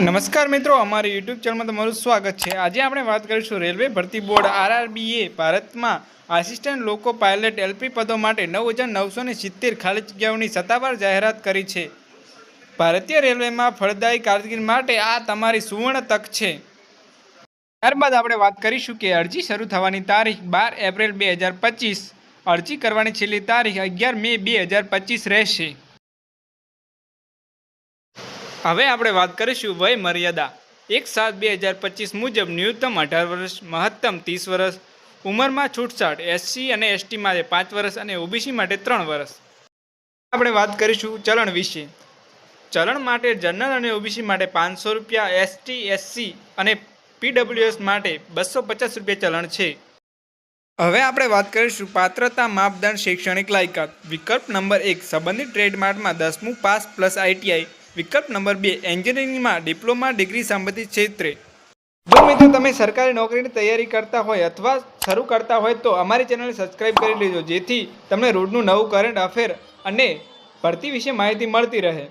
નમસ્કાર મિત્રો, અમારી યુટ્યુબ ચેનલમાં તમારું સ્વાગત છે। આજે આપણે વાત કરીશું રેલવે ભરતી બોર્ડ આરઆરબીએ ભારતમાં આસિસ્ટન્ટ લોકો પાયલટ એલપી પદો માટે 9,970 ખાલી જગ્યાઓની સત્તાવાર જાહેરાત કરી છે। ભારતીય રેલવેમાં ફળદાયી કારકિર્દી માટે આ તમારી સુવર્ણ તક છે। ત્યારબાદ આપણે વાત કરીશું કે અરજી શરૂ થવાની તારીખ 12 એપ્રિલ 2025, અરજી કરવાની છેલ્લી તારીખ 11 મે 2025 રહેશે। હવે આપણે વાત કરીશું વય મર્યાદા। 1/7/2025 મુજબ ન્યૂનતમ 18 વર્ષ, મહત્તમ 30 વર્ષ। ઉંમરમાં છૂટછાટ એસસી અને એસટી માટે 5 વર્ષ અને ઓબીસી માટે 3 વર્ષ। આપણે વાત કરીશું ચલણ વિશે। ચલણ માટે જનરલ અને ઓબીસી માટે 500 રૂપિયા, એસટી એસસી અને પીડબ્લ્યુએસ માટે 250 રૂપિયા ચલણ છે। હવે આપણે વાત કરીશું પાત્રતા માપદંડ। શૈક્ષણિક લાયકાત વિકલ્પ નંબર 1 સંબંધિત ટ્રેડમાર્કમાં 10મું પાસ પ્લસ આઈટીઆઈ। વિકલ્પ નંબર 2 એન્જિનિયરિંગમાં ડિપ્લોમા ડિગ્રી સંબંધિત ક્ષેત્રે। જો મિત્રો તમે સરકારી નોકરીની તૈયારી કરતા હોય અથવા શરૂ કરતા હોય તો અમારી ચેનલને સબસ્ક્રાઇબ કરી લેજો, જેથી તમને રોજનું નવું કરંટ અફેર અને ભરતી વિશે માહિતી મળતી રહે।